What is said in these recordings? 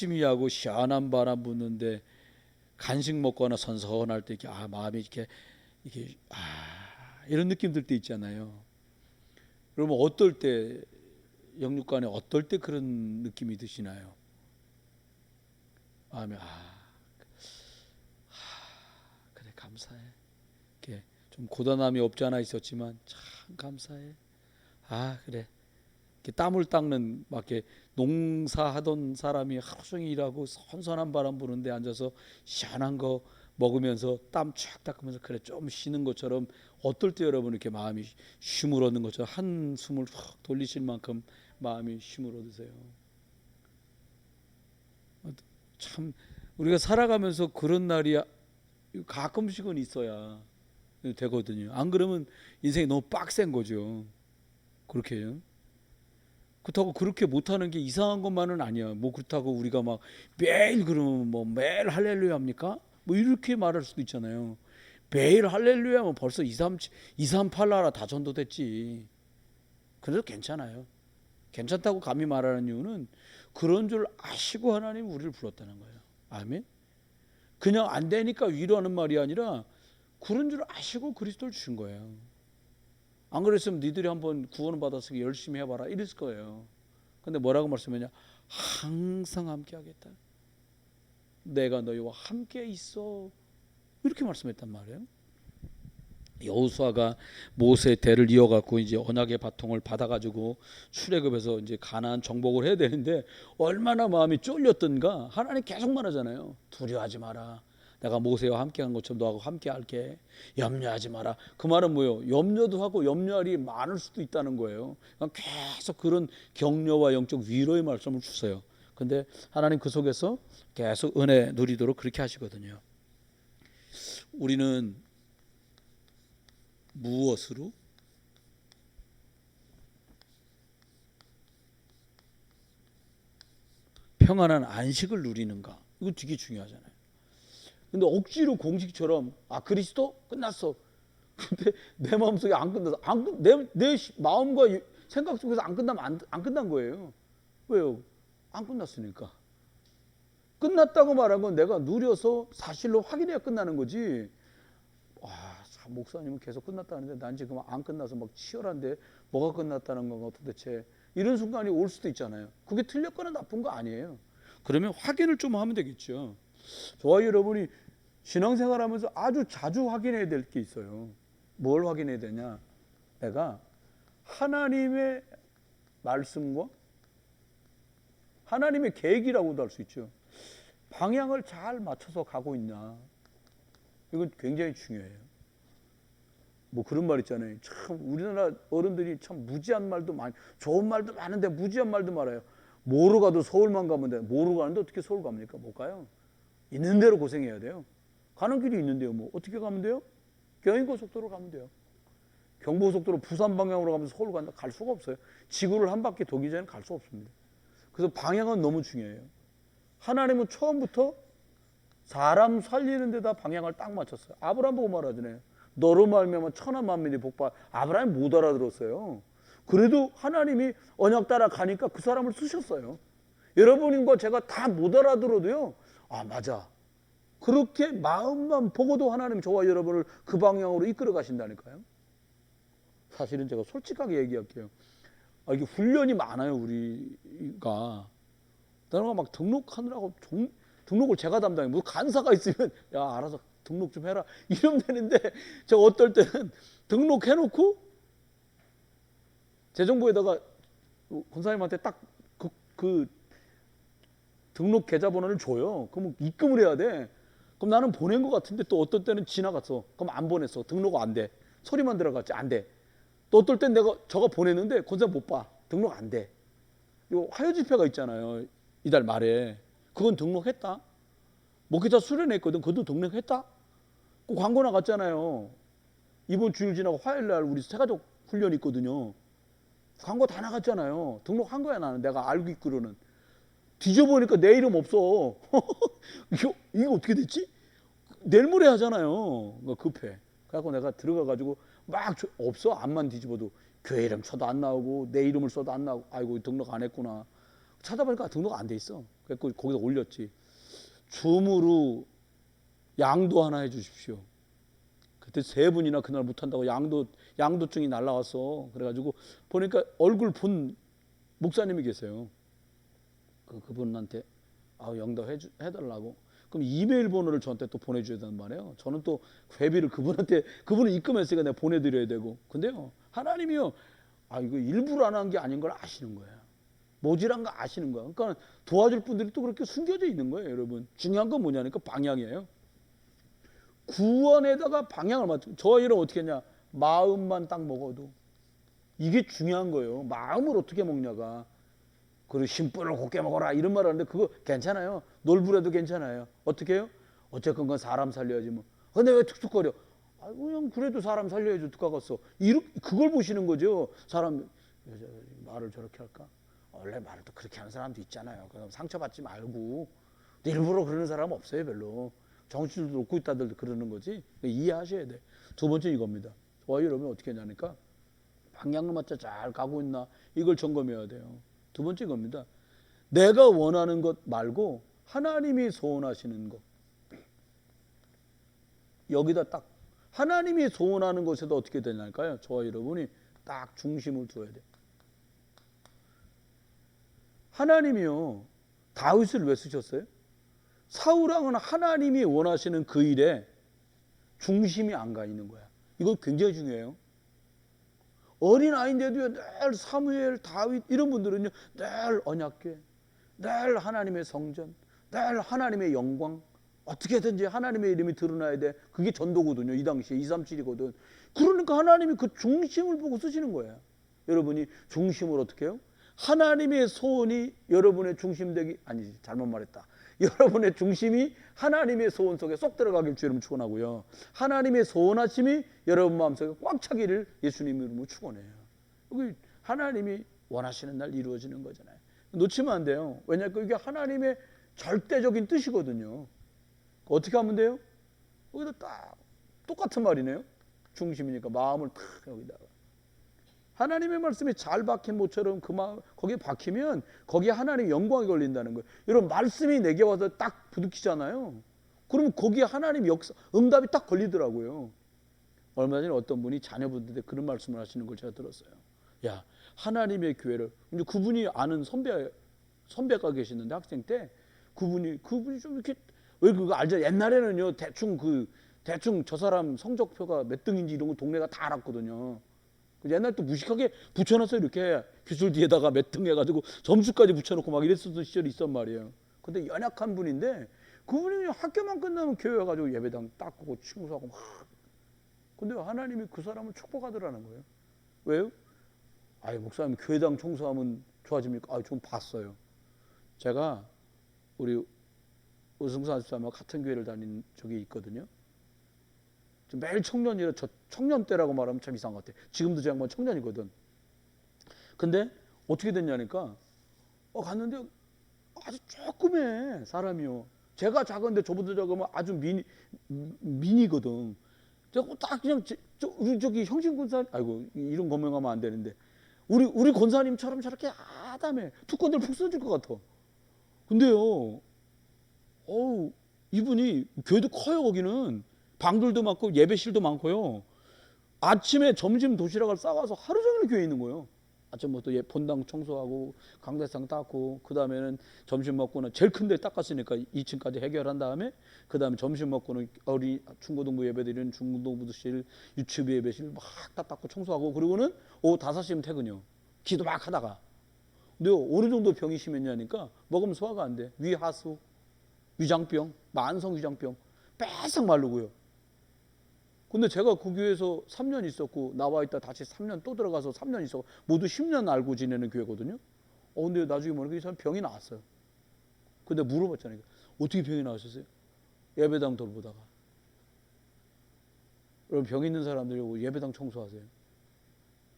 열심히 하고 시원한 바람 부는데 간식 먹거나 선선할 때 이렇게 마음이 이렇게 이런 느낌 들 때 있잖아요. 그러면 어떨 때 영육간에 어떨 때 그런 느낌이 드시나요? 마음에 그래 감사해. 이렇게 좀 고단함이 없지 않아 있었지만 참 감사해. 그래. 이렇게 땀을 닦는 막 이렇게 농사하던 사람이 하루 종일 일하고 선선한 바람 부는데 앉아서 시원한 거 먹으면서 땀 쫙 닦으면서 그래 좀 쉬는 것처럼 어떨 때 여러분 이렇게 마음이 쉼을 얻는 것처럼 한숨을 확 돌리실 만큼 마음이 쉼을 얻으세요. 참 우리가 살아가면서 그런 날이 가끔씩은 있어야 되거든요. 안 그러면 인생이 너무 빡센 거죠. 그렇게 해요. 그렇다고 그렇게 못하는 게 이상한 것만은 아니야. 뭐 그렇다고 우리가 막 매일 그러면 뭐 매일 할렐루야 합니까? 뭐 이렇게 말할 수도 있잖아요. 매일 할렐루야 하면 벌써 238 나라 다 전도됐지. 그래도 괜찮아요. 괜찮다고 감히 말하는 이유는 그런 줄 아시고 하나님 우리를 불렀다는 거예요. 아멘. 그냥 안 되니까 위로하는 말이 아니라 그런 줄 아시고 그리스도를 주신 거예요. 안 그랬으면 니들이 한번 구원을 받았으니 열심히 해봐라 이랬을 거예요. 근데 뭐라고 말씀하냐? 항상 함께 하겠다. 내가 너희와 함께 있어. 이렇게 말씀했단 말이에요. 여호수아가 모세의 대를 이어갖고 이제 언약의 바통을 받아가지고 출애굽해서 이제 가나안 정복을 해야 되는데 얼마나 마음이 쫄렸던가. 하나님 계속 말하잖아요. 두려워하지 마라. 내가 모세와 함께한 것처럼 너하고 함께할게. 염려하지 마라. 그 말은 뭐예요? 염려도 하고 염려할 일이 많을 수도 있다는 거예요. 그러니까 계속 그런 격려와 영적 위로의 말씀을 주세요. 근데 하나님 그 속에서 계속 은혜 누리도록 그렇게 하시거든요. 우리는 무엇으로? 평안한 안식을 누리는가? 이거 되게 중요하잖아요. 근데 억지로 공식처럼 그리스도 끝났어. 근데 내 마음속에 안 끝나서 내 마음과 생각 속에서 안 끝나면 안 끝난 거예요. 왜요? 안 끝났으니까. 끝났다고 말한 건 내가 누려서 사실로 확인해야 끝나는 거지. 목사님은 계속 끝났다는데 난 지금 안 끝나서 막 치열한데 뭐가 끝났다는 건가 도대체. 이런 순간이 올 수도 있잖아요. 그게 틀렸거나 나쁜 거 아니에요. 그러면 확인을 좀 하면 되겠죠. 저와 여러분이 신앙생활하면서 아주 자주 확인해야 될 게 있어요. 뭘 확인해야 되냐? 내가 하나님의 말씀과 하나님의 계획이라고도 할 수 있죠. 방향을 잘 맞춰서 가고 있나? 이건 굉장히 중요해요. 뭐 그런 말 있잖아요. 참 우리나라 어른들이 참 무지한 말도 많이, 좋은 말도 많은데 무지한 말도 많아요. 뭐로 가도 서울만 가면 돼. 뭐로 가는데 어떻게 서울 갑니까? 못 가요. 있는 대로 고생해야 돼요. 가는 길이 있는데요. 뭐 어떻게 가면 돼요? 경인고속도로 가면 돼요. 경부고속도로 부산 방향으로 가면서 서울 간다 갈 수가 없어요. 지구를 한 바퀴 돌기 전에 갈 수 없습니다. 그래서 방향은 너무 중요해요. 하나님은 처음부터 사람 살리는 데다 방향을 딱 맞췄어요. 아브라함 보고 말하잖아요. 너로 말미암아 천하 만민이 복받. 아브라함이 못 알아들었어요. 그래도 하나님이 언약 따라 가니까 그 사람을 쓰셨어요. 여러분과 제가 다 못 알아들어도요. 맞아. 그렇게 마음만 보고도 하나님 저와 여러분을 그 방향으로 이끌어 가신다니까요. 사실은 제가 솔직하게 얘기할게요. 이게 훈련이 많아요, 우리가. 내가 막 등록하느라고 등록을 제가 담당해요. 뭐 간사가 있으면 야 알아서 등록 좀 해라 이러면 되는데 저 어떨 때는 등록해놓고 재정부에다가 권사님한테 딱 그 등록 계좌번호를 줘요. 그럼 입금을 해야 돼. 그럼 나는 보낸 것 같은데 또 어떨 때는 지나갔어. 그럼 안 보냈어. 등록 안 돼. 소리만 들어갔지 안 돼. 또 어떨 땐 내가 저거 보냈는데 권사님 못 봐. 등록 안 돼. 요 화요 집회가 있잖아요. 이달 말에. 그건 등록했다. 목회자 수련했거든. 그것도 등록했다. 그 광고 나갔잖아요. 이번 주일 지나고 화요일 날 우리 새가족 훈련 있거든요. 광고 다 나갔잖아요. 등록한 거야 나는. 내가 알고 있기로는. 뒤져보니까 내 이름 없어. 이거 어떻게 됐지? 내일 모레 하잖아요. 급해. 그래갖고 내가 들어가가지고 막 없어. 앞만 뒤집어도 교회 이름 쳐도 안 나오고 내 이름을 써도 안 나오고 아이고 등록 안 했구나. 찾아보니까 등록 안 돼 있어. 그래서 거기다 올렸지. 줌으로 양도 하나 해주십시오. 그때 세 분이나 그날 못한다고 양도증이 날라왔어. 그래가지고 보니까 얼굴 본 목사님이 계세요. 그분한테 영도 해달라고. 그럼 이메일 번호를 저한테 또 보내줘야 된단 말이에요. 저는 또 회비를 그분을 입금했으니까 내가 보내드려야 되고. 근데요, 하나님이요, 이거 일부러 안 한 게 아닌 걸 아시는 거예요. 모질한 거 아시는 거예요. 그러니까 도와줄 분들이 또 그렇게 숨겨져 있는 거예요, 여러분. 중요한 건 뭐냐니까 방향이에요. 구원에다가 방향을 맞추고, 저희는 어떻게 했냐, 마음만 딱 먹어도 이게 중요한 거예요. 마음을 어떻게 먹냐가. 그리고 심불을 곱게 먹어라 이런 말 하는데 그거 괜찮아요. 놀부라도 괜찮아요. 어떻게 해요? 어쨌건 그건 사람 살려야지 뭐. 근데 왜 툭툭거려? 그냥 그래도 사람 살려야지 어떡하겠어. 그걸 보시는 거죠. 사람 말을 저렇게 할까? 원래 말을 또 그렇게 하는 사람도 있잖아요. 그럼 상처받지 말고. 일부러 그러는 사람 없어요 별로. 정신을 놓고 있다들 그러는 거지. 이해하셔야 돼. 두 번째 이겁니다. 저희 여러분 어떻게 하냐니까 방향을 맞춰 잘 가고 있나 이걸 점검해야 돼요. 두 번째 겁니다. 내가 원하는 것 말고 하나님이 소원하시는 것. 여기다 딱 하나님이 소원하는 것에도 어떻게 되냐니까요. 저와 여러분이 딱 중심을 두어야 돼요. 하나님이요, 다윗을 왜 쓰셨어요? 사울왕은 하나님이 원하시는 그 일에 중심이 안 가 있는 거야. 이거 굉장히 중요해요. 어린아이인데도요, 늘 사무엘, 다윗 이런 분들은요, 늘 언약궤, 늘 하나님의 성전, 늘 하나님의 영광, 어떻게든지 하나님의 이름이 드러나야 돼. 그게 전도거든요. 이 당시에 237이거든. 그러니까 하나님이 그 중심을 보고 쓰시는 거예요. 여러분이 중심을 어떻게 해요? 하나님의 소원이 여러분의 중심되기, 아니지 잘못 말했다. 여러분의 중심이 하나님의 소원 속에 쏙 들어가길 주님 축원하고요. 하나님의 소원하심이 여러분 마음속에 꽉 차기를 예수님 이름으로 축원해요. 여기 하나님이 원하시는 날 이루어지는 거잖아요. 놓치면 안 돼요. 왜냐하면 이게 하나님의 절대적인 뜻이거든요. 어떻게 하면 돼요? 여기다 딱 똑같은 말이네요. 중심이니까 마음을 탁 여기다가. 하나님의 말씀이 잘 박힌 모처럼 그 마음 거기에 박히면 거기에 하나님의 영광이 걸린다는 거예요. 여러분 말씀이 내게 와서 딱 부딪히잖아요. 그러면 거기에 하나님 역사 응답이 딱 걸리더라고요. 얼마 전에 어떤 분이 자녀분들한테 그런 말씀을 하시는 걸 제가 들었어요. 야, 하나님의 교회를, 근데 그분이 아는 선배가 계시는데 학생 때 그분이 좀 이렇게, 왜 그거 알죠? 옛날에는요 대충 저 사람 성적표가 몇 등인지 이런 거 동네가 다 알았거든요. 옛날 또 무식하게 붙여놨어. 이렇게 기술 뒤에다가 몇 등 해가지고 점수까지 붙여놓고 막 이랬었던 시절이 있단 말이에요. 근데 연약한 분인데 그분이 학교만 끝나면 교회 와가지고 예배당 닦고 청소하고 막. 근데 하나님이 그 사람을 축복하더라는 거예요. 왜요? 목사님 교회당 청소하면 좋아집니까? 좀 봤어요. 제가 우리 오승수 아집사님하고 같은 교회를 다닌 적이 있거든요. 매일 청년이라, 저 청년 때라고 말하면 참 이상한 것 같아. 지금도 저 양반 청년이거든. 근데 어떻게 됐냐니까 갔는데 아주 조그매 사람이요. 제가 작은데 저보다 작으면 아주 미니거든. 제가 딱 그냥 우리 저기 형신 권사, 이런 거명하면 안 되는데 우리 권사님처럼 저렇게 아담해. 투건들 푹 써질 것 같아. 근데요, 이분이 교회도 커요. 거기는 방들도 많고 예배실도 많고요. 아침에 점심 도시락을 싸와서 하루 종일 교회에 있는 거예요. 아침부터 본당 청소하고 강대상 닦고, 그 다음에는 점심 먹고는 제일 큰 데 닦았으니까 2층까지 해결한 다음에, 그 다음에 점심 먹고는 중고등부 예배드리는 중고등부실, 유치부 예배실 막 다 닦고 청소하고, 그리고는 오후 5시면 퇴근이요. 기도 막 하다가. 근데 어느 정도 병이 심했냐니까 먹으면 소화가 안 돼. 위하수, 위장병, 만성 위장병, 빼싹 마르고요. 근데 제가 그 교회에서 3년 있었고 나와 있다 다시 3년 또 들어가서 3년 있었고 모두 10년 알고 지내는 교회거든요. 근데 나중에 보니까 이 사람 병이 나왔어요. 근데 물어봤잖아요. 어떻게 병이 나으셨어요? 예배당 돌보다가. 여러분 병 있는 사람들이 예배당 청소하세요.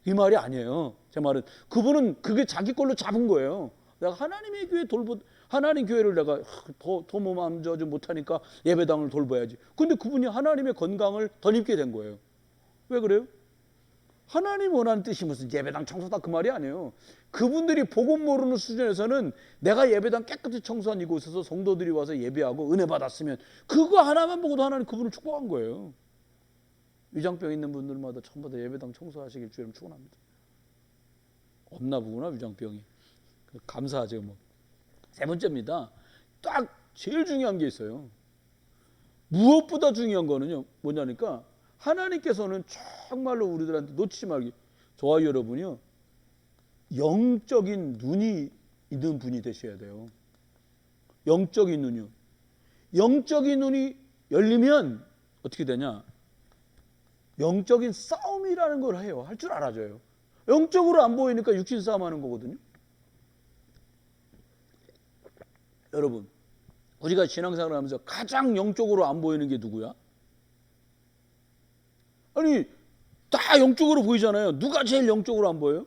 이 말이 아니에요. 제 말은 그분은 그게 자기 걸로 잡은 거예요. 내가 하나님의 교회 하나님 교회를 내가 더 몸 좀 못하니까 예배당을 돌봐야지. 근데 그분이 하나님의 건강을 덧입게 된 거예요. 왜 그래요? 하나님 원하는 뜻이 무슨 예배당 청소다 그 말이 아니에요. 그분들이 복음 모르는 수준에서는 내가 예배당 깨끗이 청소한 이곳에서 성도들이 와서 예배하고 은혜 받았으면 그거 하나만 보고도 하나님 그분을 축복한 거예요. 위장병 있는 분들마다 전부 다 예배당 청소하시길 주님 축원합니다. 없나 보구나 위장병이. 감사하죠 뭐. 세 번째입니다. 딱 제일 중요한 게 있어요. 무엇보다 중요한 거는요 뭐냐니까 하나님께서는 정말로 우리들한테 놓치지 말기. 저와 여러분이요 영적인 눈이 있는 분이 되셔야 돼요. 영적인 눈이요. 영적인 눈이 열리면 어떻게 되냐? 영적인 싸움이라는 걸 해요. 할 줄 알아줘요. 영적으로 안 보이니까 육신 싸움하는 거거든요. 여러분, 우리가 신앙생활을 하면서 가장 영적으로 안 보이는 게 누구야? 아니, 다 영적으로 보이잖아요. 누가 제일 영적으로 안 보여요?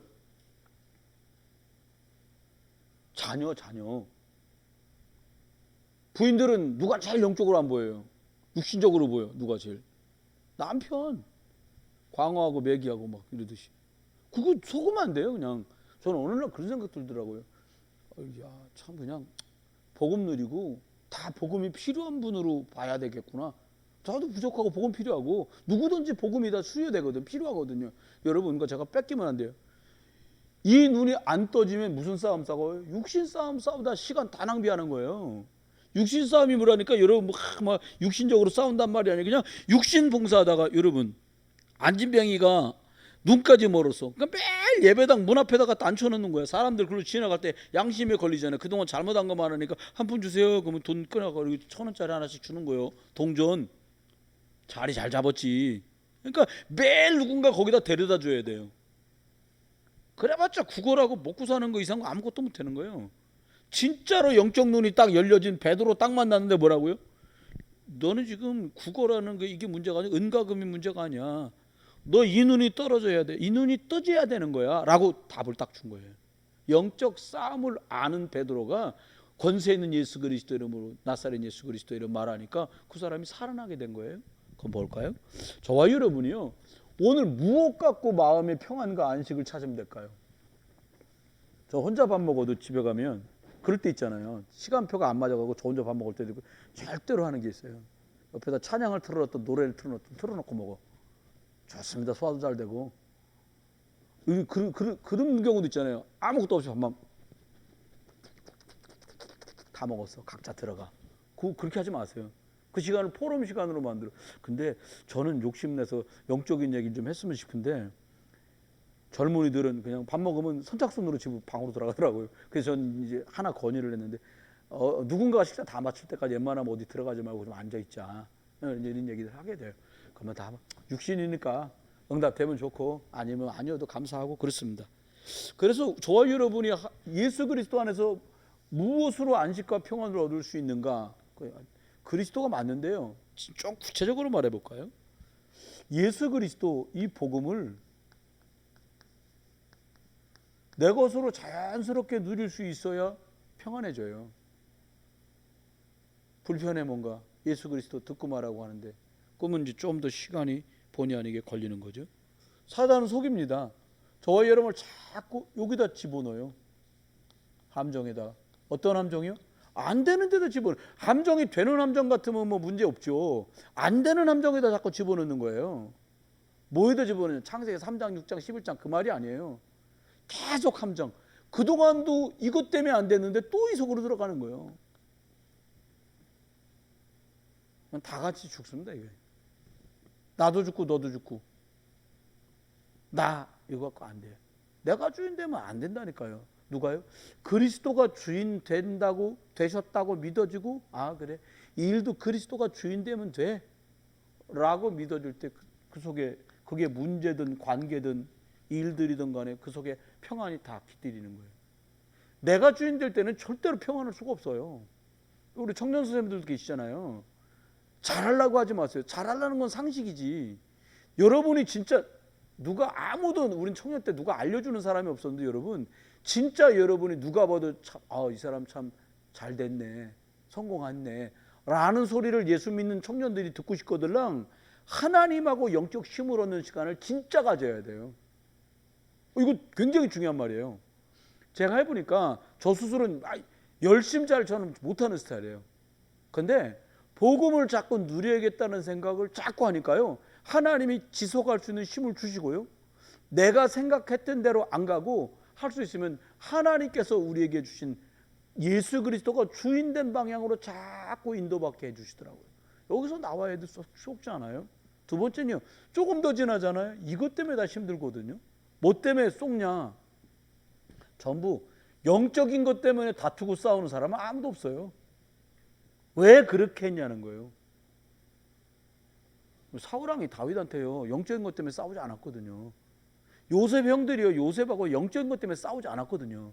자녀. 부인들은 누가 제일 영적으로 안 보여요? 육신적으로 보여. 누가 제일? 남편. 광어하고 메기하고 막 이러듯이. 그거 속으면 안 돼요, 그냥. 저는 어느 날 그런 생각 들더라고요. 야, 참 그냥 복음 누리고 다 복음이 필요한 분으로 봐야 되겠구나. 저도 부족하고 복음 필요하고 누구든지 복음이 다 수요되거든, 필요하거든요. 여러분, 그러니까 제가 뺏기면 안 돼요. 이 눈이 안 떠지면 무슨 싸움 싸워요? 육신 싸움 싸우다 시간 다 낭비하는 거예요. 육신 싸움이 뭐라니까 여러분 막 육신적으로 싸운단 말이 아니라 그냥 육신 봉사하다가 여러분 안진병이가 눈까지 멀었어. 그러니까 매일 예배당 문 앞에다가 앉혀놓는 거야. 사람들 그걸로 지나갈 때 양심에 걸리잖아요. 그동안 잘못한 거 많으니까 한 푼 주세요. 그러면 돈 끊어가지고 1,000원짜리 하나씩 주는 거예요. 동전. 자리 잘 잡았지. 그러니까 매일 누군가 거기다 데려다 줘야 돼요. 그래봤자 국어라고 먹고 사는 거 이상 아무것도 못하는 거예요. 진짜로 영적 눈이 딱 열려진 베드로 딱 만났는데 뭐라고요? 너는 지금 국어라는 게 이게 문제가 아니야. 은가금이 문제가 아니야. 너 이 눈이 떨어져야 돼. 이 눈이 떠져야 되는 거야. 라고 답을 딱 준 거예요. 영적 싸움을 아는 베드로가 권세 있는 예수 그리스도 이름으로 나사렛 예수 그리스도 이름 말하니까 그 사람이 살아나게 된 거예요. 그건 뭘까요? 저와 여러분이요. 오늘 무엇 갖고 마음의 평안과 안식을 찾으면 될까요? 저 혼자 밥 먹어도 집에 가면 그럴 때 있잖아요. 시간표가 안 맞아가고 저 혼자 밥 먹을 때도 있고 절대로 하는 게 있어요. 옆에다 찬양을 틀어놨던 노래를 틀어놓고 먹어. 좋습니다. 소화도 잘 되고. 그런 경우도 있잖아요. 아무것도 없이 밥만 다 먹었어. 각자 들어가. 그렇게 하지 마세요. 그 시간을 포럼 시간으로 만들어. 근데 저는 욕심내서 영적인 얘기 좀 했으면 싶은데 젊은이들은 그냥 밥 먹으면 선착순으로 집 방으로 들어가더라고요. 그래서 전 이제 하나 건의를 했는데 누군가가 식사 다 마칠 때까지 웬만하면 어디 들어가지 말고 좀 앉아있자. 이런 얘기를 하게 돼요. 그러면 다 육신이니까 응답되면 좋고 아니면 아니어도 감사하고 그렇습니다. 그래서 저와 여러분이 예수 그리스도 안에서 무엇으로 안식과 평안을 얻을 수 있는가? 그리스도가 맞는데요. 좀 구체적으로 말해볼까요? 예수 그리스도 이 복음을 내 것으로 자연스럽게 누릴 수 있어야 평안해져요. 불편해 뭔가 예수 그리스도 듣고 말하고 하는데 그러면 이제 좀 더 시간이 본의 아니게 걸리는 거죠. 사단은 속입니다. 저와 여러분을 자꾸 여기다 집어넣어요. 함정에다. 어떤 함정이요? 안 되는 데다 집어넣어요. 함정이 되는 함정 같으면 뭐 문제 없죠. 안 되는 함정에다 자꾸 집어넣는 거예요. 뭐에다 집어넣어요? 창세기 3장, 6장, 11장 그 말이 아니에요. 계속 함정. 그동안도 이것 때문에 안 됐는데 또 이 속으로 들어가는 거예요. 다 같이 죽습니다. 이게. 나도 죽고 너도 죽고. 나 이거 갖고 안 돼요. 내가 주인 되면 안 된다니까요. 누가요? 그리스도가 주인 된다고 되셨다고 믿어지고 아 그래 이 일도 그리스도가 주인 되면 돼 라고 믿어질 때 그 속에 그게 문제든 관계든 일들이든 간에 그 속에 평안이 다 깃들이는 거예요. 내가 주인 될 때는 절대로 평안할 수가 없어요. 우리 청년 선생님들도 계시잖아요. 잘하려고 하지 마세요. 잘하려는 건 상식이지. 여러분이 진짜 누가 아무도 우린 청년 때 누가 알려주는 사람이 없었는데 여러분 진짜 여러분이 누가 봐도 이 사람 참 잘 됐네 성공했네 라는 소리를 예수 믿는 청년들이 듣고 싶거들랑 하나님하고 영적 힘을 얻는 시간을 진짜 가져야 돼요. 이거 굉장히 중요한 말이에요. 제가 해보니까 저 스스로는 열심히 잘 저는 못하는 스타일이에요. 근데 복음을 자꾸 누려야겠다는 생각을 자꾸 하니까요, 하나님이 지속할 수 있는 힘을 주시고요, 내가 생각했던 대로 안 가고 할 수 있으면 하나님께서 우리에게 주신 예수 그리스도가 주인된 방향으로 자꾸 인도받게 해주시더라고요. 여기서 나와야 돼 속지 않아요? 두 번째는요, 조금 더 지나잖아요. 이것 때문에 다 힘들거든요. 뭐 때문에 속냐? 전부 영적인 것 때문에 다투고 싸우는 사람은 아무도 없어요. 왜 그렇게 했냐는 거예요. 사울왕이 다윗한테요, 영적인 것 때문에 싸우지 않았거든요. 요셉 형들이요, 요셉하고 영적인 것 때문에 싸우지 않았거든요.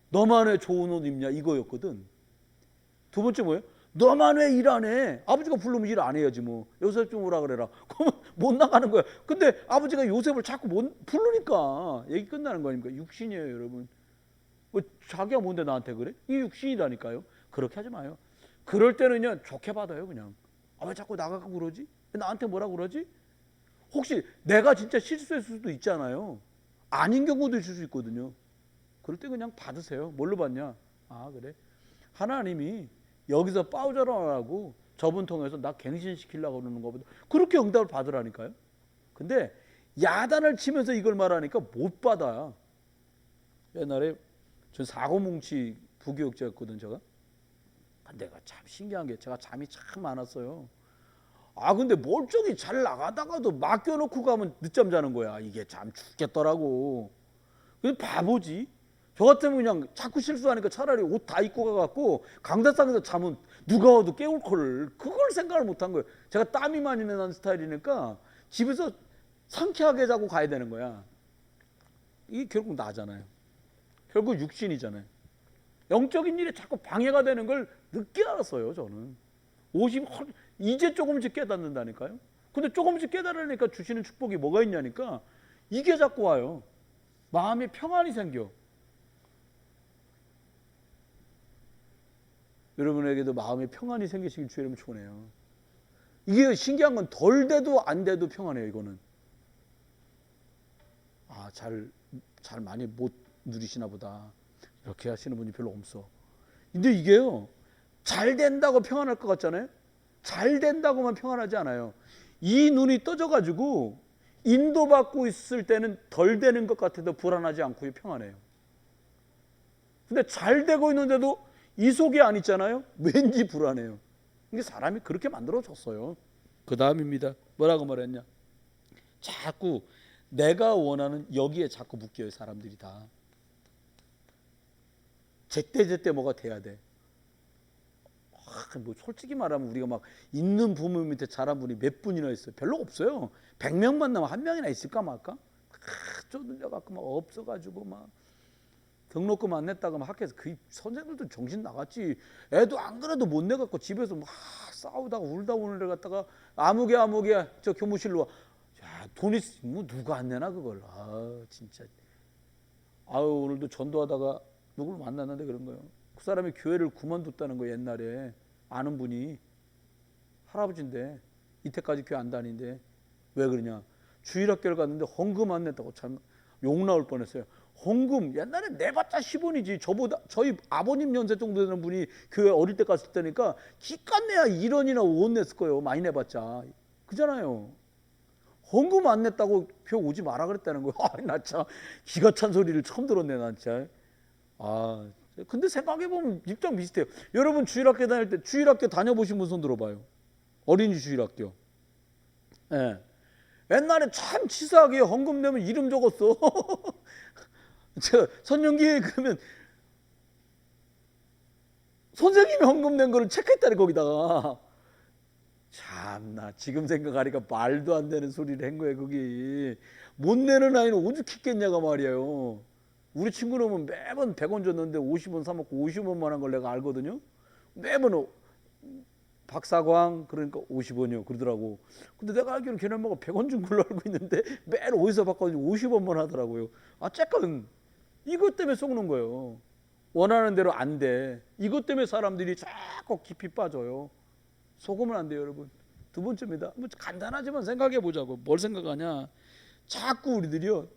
너만 왜 좋은 옷 입냐 이거였거든. 두 번째 뭐예요? 너만 왜 일 안 해? 아버지가 부르면 일 안 해야지 뭐. 요셉 좀 오라 그래라. 그러면 못 나가는 거야. 근데 아버지가 요셉을 자꾸 못 부르니까 얘기 끝나는 거 아닙니까? 육신이에요, 여러분. 뭐 자기가 뭔데 나한테 그래? 이게 육신이라니까요. 그렇게 하지 마요. 그럴 때는요, 좋게 받아요, 그냥. 아, 왜 자꾸 나가고 그러지? 나한테 뭐라 그러지? 혹시 내가 진짜 실수했을 수도 있잖아요. 아닌 경우도 있을 수 있거든요. 그럴 때 그냥 받으세요. 뭘로 받냐? 아, 그래. 하나님이 여기서 빠우자라고 저분 통해서 나 갱신시키려고 그러는 것보다 그렇게 응답을 받으라니까요. 근데 야단을 치면서 이걸 말하니까 못 받아. 옛날에 전 사고뭉치 부교육자였거든, 제가. 근데 참 신기한 게 제가 잠이 참 많았어요. 아, 근데 멀쩡히 잘 나가다가도 맡겨놓고 가면 늦잠 자는 거야. 이게 참 죽겠더라고. 근데 바보지. 저 같으면 그냥 자꾸 실수하니까 차라리 옷 다 입고 가갖고 강대상에서 자면 누가 와도 깨울 거를, 그걸 생각을 못한 거예요. 제가 땀이 많이 나는 스타일이니까 집에서 상쾌하게 자고 가야 되는 거야. 이게 결국 나잖아요. 결국 육신이잖아요. 영적인 일에 자꾸 방해가 되는 걸 늦게 알았어요, 저는. 이제 조금씩 깨닫는다니까요. 근데 조금씩 깨달으니까 주시는 축복이 뭐가 있냐니까 이게 자꾸 와요. 마음에 평안이 생겨. 여러분에게도 마음에 평안이 생기시길 주의 이름으로 축원해요. 이게 신기한 건 덜 돼도 안 돼도 평안해요, 이거는. 아, 잘 많이 못 누리시나 보다. 이렇게 하시는 분이 별로 없어. 근데 이게요, 잘 된다고 평안할 것 같잖아요. 잘 된다고만 평안하지 않아요. 이 눈이 떠져가지고 인도받고 있을 때는 덜 되는 것 같아도 불안하지 않고 평안해요. 근데 잘 되고 있는데도 이 속에 안 있잖아요. 왠지 불안해요. 이게 사람이 그렇게 만들어졌어요. 그 다음입니다. 뭐라고 말했냐? 자꾸 내가 원하는 여기에 자꾸 묶여요, 사람들이 다. 제때 뭐가 돼야 돼. 뭐 솔직히 말하면 우리가 막 있는 부모 밑에 자란 분이 몇 분이나 있어요? 별로 없어요. 100명 만나면 한 명이나 있을까 말까? 쪼들려갖고 막 없어가지고 막 등록금 안 냈다가 막 학교에서 그 선생들도 정신 나갔지. 애도 안 그래도 못 내갖고 집에서 막 싸우다가 울다 오는 애 갖다가 아무개 저 교무실로 와. 야, 돈이 뭐 누가 안 내나 그걸. 아, 진짜. 아유, 오늘도 전도하다가 누굴 만났는데 그런 거예요. 그 사람이 교회를 그만뒀다는 거예요. 옛날에 아는 분이 할아버지인데 이때까지 교회 안 다니는데 왜 그러냐? 주일학교를 갔는데 헌금 안 냈다고 참 욕 나올 뻔했어요. 헌금 옛날에 내봤자 10원이지. 저희 아버님 연세 정도 되는 분이 교회 어릴 때 갔을 때니까 기껏 내야 1원이나 5원 냈을 거예요. 많이 내봤자. 그잖아요. 헌금 안 냈다고 표 오지 마라 그랬다는 거예요. 아, 나 참 기가 찬 소리를 처음 들었네, 나 진짜. 아, 근데 생각해보면 입장 비슷해요. 여러분 주일학교 다닐 때 주일학교 다녀보신 분 손 들어봐요. 어린이 주일학교. 예. 옛날에 참 치사하게 헌금 내면 이름 적었어. 저 선영기에 그러면 선생님이 헌금 낸 거를 체크했다니 거기다가. 참나 지금 생각하니까 말도 안 되는 소리를 한 거예요. 거기 못 내는 아이는 어떻게 했겠냐가 말이에요. 우리 친구는 매번 100원 줬는데 50원 사 먹고 50원만 한 걸 내가 알거든요. 매번 박사광 그러니까 50원이요 그러더라고. 근데 내가 알기로는 걔네 엄마가 100원 준 걸로 알고 있는데 매일 어디서 바꿔서 50원만 하더라고요. 아, 쬐끔 이것 때문에 속는 거예요. 원하는 대로 안 돼. 이것 때문에 사람들이 자꾸 깊이 빠져요. 속으면 안 돼요, 여러분. 두 번째입니다. 뭐 간단하지만 생각해 보자고. 뭘 생각하냐? 자꾸 우리들이요,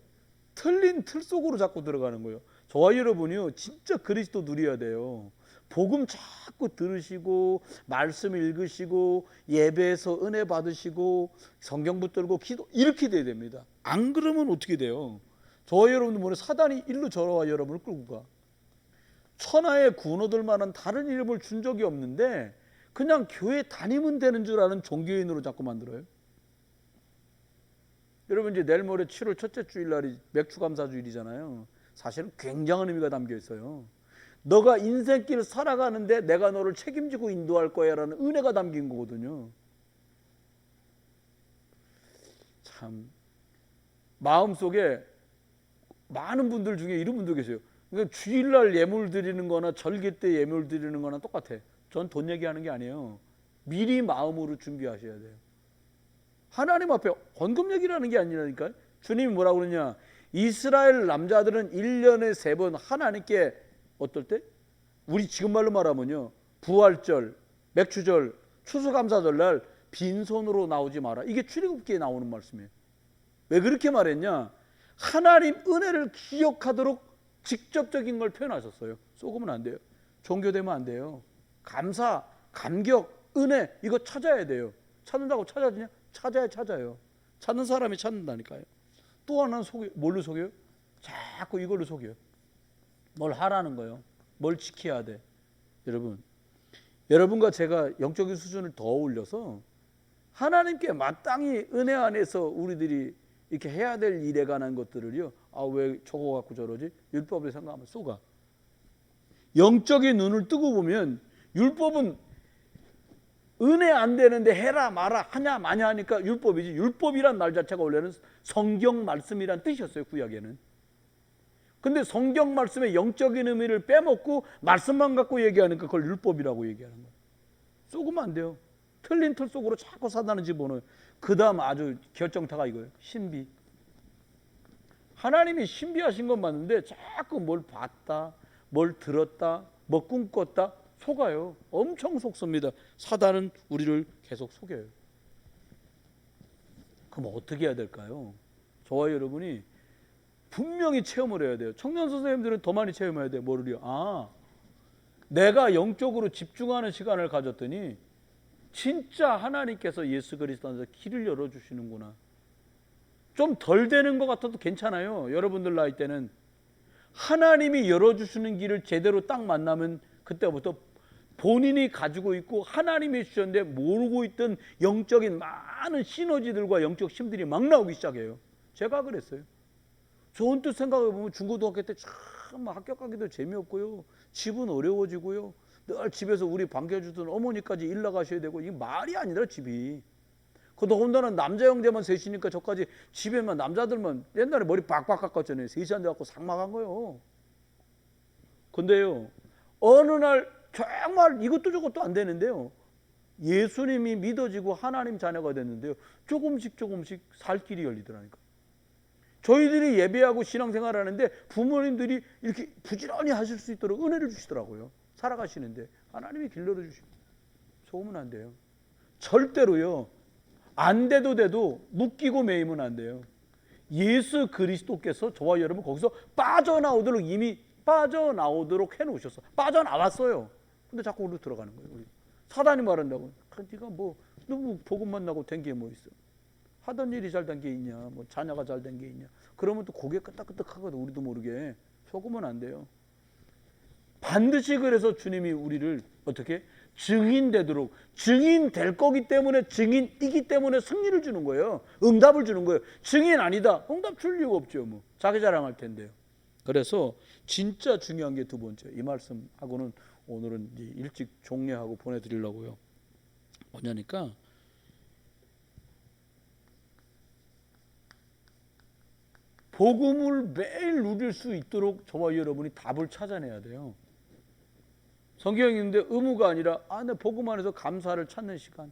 틀린 틀 속으로 자꾸 들어가는 거예요. 저와 여러분이요 진짜 그리스도 누려야 돼요. 복음 자꾸 들으시고 말씀 읽으시고 예배에서 은혜 받으시고 성경 붙들고 기도 이렇게 돼야 됩니다. 안 그러면 어떻게 돼요? 저와 여러분들 모르는 사단이 일로 저와 여러분을 끌고 가. 천하의 군어들 만한 다른 이름을 준 적이 없는데 그냥 교회 다니면 되는 줄 아는 종교인으로 자꾸 만들어요. 여러분 이제 내일 모레 7월 첫째 주일날이 맥주감사주일이잖아요. 사실은 굉장한 의미가 담겨 있어요. 너가 인생길 살아가는데 내가 너를 책임지고 인도할 거야 라는 은혜가 담긴 거거든요. 참 마음속에 많은 분들 중에 이런 분들 계세요. 그러니까 주일날 예물 드리는 거나 절기 때 예물 드리는 거나 똑같아. 전 돈 얘기하는 게 아니에요. 미리 마음으로 준비하셔야 돼요. 하나님 앞에 헌금 얘기라는 게 아니라니까요. 주님이 뭐라고 그러냐, 이스라엘 남자들은 1년에 3번 하나님께 어떨 때? 우리 지금 말로 말하면요, 부활절, 맥주절, 추수감사절 날 빈손으로 나오지 마라. 이게 출애굽기에 나오는 말씀이에요. 왜 그렇게 말했냐, 하나님 은혜를 기억하도록 직접적인 걸 표현하셨어요. 속으면 안 돼요. 종교되면 안 돼요. 감사, 감격, 은혜 이거 찾아야 돼요. 찾는다고 찾아지냐? 찾아요. 찾는 사람이 찾는다니까요. 또 하나는 뭘로 속여요? 자꾸 이걸로 속여요. 뭘 하라는 거예요. 뭘 지켜야 돼. 여러분과 제가 영적인 수준을 더 올려서 하나님께 마땅히 은혜 안에서 우리들이 이렇게 해야 될 일에 관한 것들을요, 아, 왜 저거 갖고 저러지? 율법을 생각하면 쏘가. 영적인 눈을 뜨고 보면 율법은 은혜 안 되는데 해라 마라 하냐 마냐 하니까 율법이지. 율법이란 말 자체가 원래는 성경 말씀이란 뜻이었어요, 구약에는. 근데 성경 말씀의 영적인 의미를 빼먹고 말씀만 갖고 얘기하니까 그걸 율법이라고 얘기하는 거예요. 쏘으면 안 돼요. 틀린 틀 속으로 자꾸 사단을 집어넣어요. 그 다음 아주 결정타가 이거예요. 신비. 하나님이 신비하신 건 맞는데 자꾸 뭘 봤다, 뭘 들었다, 뭐 꿈꿨다 속아요. 엄청 속습니다. 사단은 우리를 계속 속여요. 그럼 어떻게 해야 될까요? 저와 여러분이 분명히 체험을 해야 돼요. 청년 선생님들은 더 많이 체험해야 돼요. 뭐를요? 아, 내가 영적으로 집중하는 시간을 가졌더니 진짜 하나님께서 예수 그리스도 안에서 길을 열어주시는구나. 좀 덜 되는 것 같아도 괜찮아요. 여러분들 나이 때는 하나님이 열어주시는 길을 제대로 딱 만나면 그때부터 본인이 가지고 있고 하나님이 주셨는데 모르고 있던 영적인 많은 시너지들과 영적 힘들이 막 나오기 시작해요. 제가 그랬어요. 좋은 뜻 생각해보면 중고등학교 때 참 학교 가기도 재미없고요. 집은 어려워지고요. 늘 집에서 우리 반겨주던 어머니까지 일 나가셔야 되고 이게 말이 아니라 집이. 그 더군다나 남자 형제만 셋이니까 저까지 집에만 남자들만 옛날에 머리 빡빡 깎았잖아요. 셋이 앉아갖고 삭막한 거예요. 근데요, 어느 날 정말 이것도 저것도 안 되는데요, 예수님이 믿어지고 하나님 자녀가 됐는데요, 조금씩 살 길이 열리더라니까. 저희들이 예배하고 신앙생활 하는데 부모님들이 이렇게 부지런히 하실 수 있도록 은혜를 주시더라고요. 살아가시는데 하나님이 길 열어주시고. 속으면 안 돼요. 절대로요, 안 돼도 묶이고 매이면 안 돼요. 예수 그리스도께서 저와 여러분 거기서 빠져나오도록 이미 빠져나오도록 해놓으셨어. 빠져나왔어요. 근데 자꾸 우리로 들어가는 거예요. 우리. 사단이 말한다고. 네가 뭐 너무 복음만 나고 된 게 뭐 있어? 하던 일이 잘 된 게 있냐? 뭐 자녀가 잘 된 게 있냐? 그러면 또 고개 끄덕끄덕하거든. 우리도 모르게. 속으면 안 돼요. 반드시 그래서 주님이 우리를 어떻게? 증인 되도록, 증인 될 거기 때문에, 증인이기 때문에 승리를 주는 거예요. 응답을 주는 거예요. 증인 아니다, 응답 줄 이유가 없죠. 뭐 자기 자랑할 텐데요. 그래서 진짜 중요한 게 두 번째, 이 말씀하고는 오늘은 이제 일찍 종례하고 보내드리려고요. 뭐냐니까, 복음을 매일 누릴 수 있도록 저와 여러분이 답을 찾아내야 돼요. 성경에 있는데 의무가 아니라 내 복음 안에서 감사를 찾는 시간.